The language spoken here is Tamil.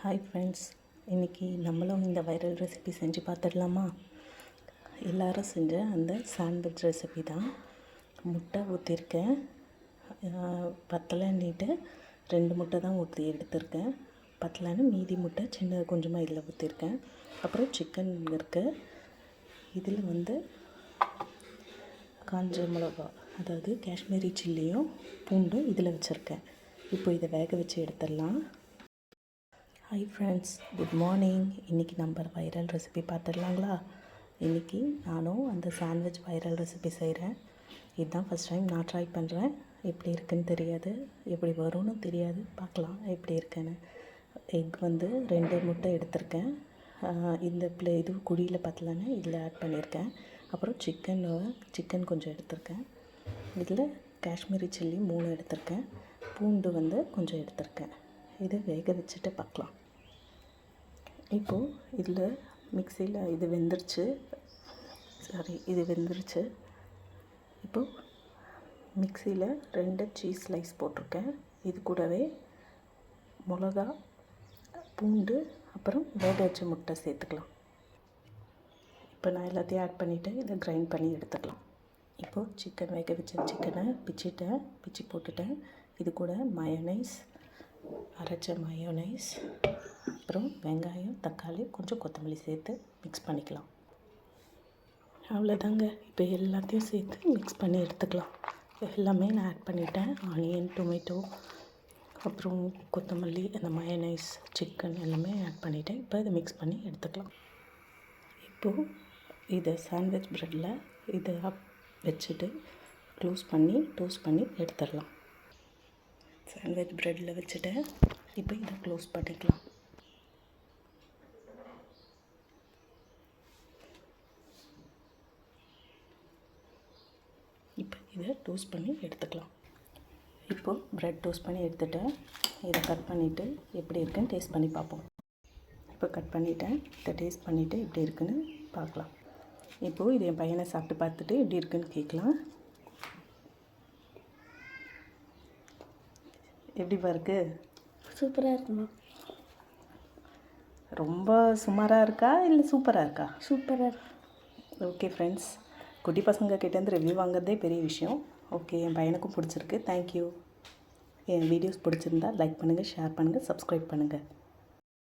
ஹாய் ஃப்ரெண்ட்ஸ், இன்றைக்கி நம்மளும் இந்த வைரல் ரெசிபி செஞ்சு பார்த்துடலாமா? எல்லோரும் செஞ்ச அந்த சாண்ட்விச் ரெசிபி தான். முட்டை ஊற்றிருக்கேன், பத்தலைன்னிட்டு 2 முட்டை தான் ஊற்றி எடுத்திருக்கேன். பத்தலைன்னு மீதி முட்டை சின்ன கொஞ்சமாக இதில் ஊற்றிருக்கேன். அப்புறம் சிக்கன் இருக்குது. இதில் காஞ்ச மிளகா, அதாவது காஷ்மீரி சில்லியும் பூண்டும் இதில் வச்சுருக்கேன். இப்போ இதை வேக வச்சு எடுத்துடலாம். Hi friends, good morning. இன்றைக்கி நம்ம வைரல் ரெசிபி பார்த்துடலாங்களா? இன்றைக்கி நானும் அந்த சாண்ட்விச் வைரல் ரெசிபி செய்கிறேன். இதுதான் ஃபஸ்ட் டைம் நான் ட்ரை பண்ணுறேன். எப்படி இருக்குன்னு தெரியாது, எப்படி வரும்னு தெரியாது. பார்க்கலாம் எப்படி இருக்குன்னு. எக் 2 முட்டை எடுத்திருக்கேன். இந்த இது குழியில் பத்தலைன்னு இதில் ஆட் பண்ணியிருக்கேன். அப்புறம் சிக்கன் கொஞ்சம் எடுத்திருக்கேன். இதில் காஷ்மீரி சில்லி 3 எடுத்திருக்கேன். பூண்டு கொஞ்சம் எடுத்திருக்கேன். இது வேக வச்சுட்டு பார்க்கலாம். இப்போது இதில் மிக்சியில் இது வெந்துருச்சு. இப்போது மிக்சியில் 2 சீஸ் ஸ்லைஸ் போட்டிருக்கேன். இது கூடவே மிளகா, பூண்டு, அப்புறம் வேக வச்ச முட்டை சேர்த்துக்கலாம். இப்போ நான் எல்லாத்தையும் ஆட் பண்ணிவிட்டு இதை கிரைண்ட் பண்ணி எடுத்துக்கலாம். இப்போது சிக்கன் வேக வச்ச சிக்கனை பிச்சு போட்டுட்டேன். இது கூட மயோனைஸ், அரைச்ச மயோனைஸ், அப்புறம் வெங்காயம், தக்காளி, கொஞ்சம் கொத்தமல்லி சேர்த்து மிக்ஸ் பண்ணிக்கலாம். அவ்வளோதாங்க. இப்போ எல்லாத்தையும் சேர்த்து மிக்ஸ் பண்ணி எடுத்துக்கலாம். எல்லாமே நான் ஆட் பண்ணிட்டேன். ஆனியன், டொமேட்டோ, அப்புறம் கொத்தமல்லி, அந்த மயோனைஸ், சிக்கன் எல்லாமே ஆட் பண்ணிவிட்டேன். இப்போ இதை மிக்ஸ் பண்ணி எடுத்துக்கலாம். இப்போது இதை சாண்ட்விச் ப்ரெட்டில் இதை வச்சுட்டு டோஸ்ட் பண்ணி எடுத்துடலாம். சாண்ட்விச் ப்ரெட்டில் வச்சுட்டு இப்போ இதை க்ளோஸ் பண்ணிக்கலாம். இப்போ இதை டோஸ்ட் பண்ணி எடுத்துக்கலாம். இப்போது ப்ரெட் டோஸ்ட் பண்ணி எடுத்துகிட்டேன். இதை கட் பண்ணிவிட்டு எப்படி இருக்குன்னு டேஸ்ட் பண்ணி பார்ப்போம். இப்போ கட் பண்ணிவிட்டேன். இதை டேஸ்ட் பண்ணிவிட்டு எப்படி இருக்குன்னு பார்க்கலாம். இப்போது இது என் பையனை சாப்பிட்டு பார்த்துட்டு எப்படி இருக்குன்னு கேட்கலாம். எப்படிப்பா இருக்குது? சூப்பராக இருக்குமா? ரொம்ப சுமாராக இருக்கா இல்லை சூப்பராக இருக்கா? சூப்பராக இருக்கு. ஓகே ஃப்ரெண்ட்ஸ், குட்டி பசங்க கிட்டேருந்து ரிவ்யூ வாங்குறதே பெரிய விஷயம். ஓகே, என் பையனுக்கும் பிடிச்சிருக்கு. தேங்க்யூ. என் வீடியோஸ் பிடிச்சிருந்தா லைக் பண்ணுங்கள், ஷேர் பண்ணுங்கள், சப்ஸ்கிரைப் பண்ணுங்கள்.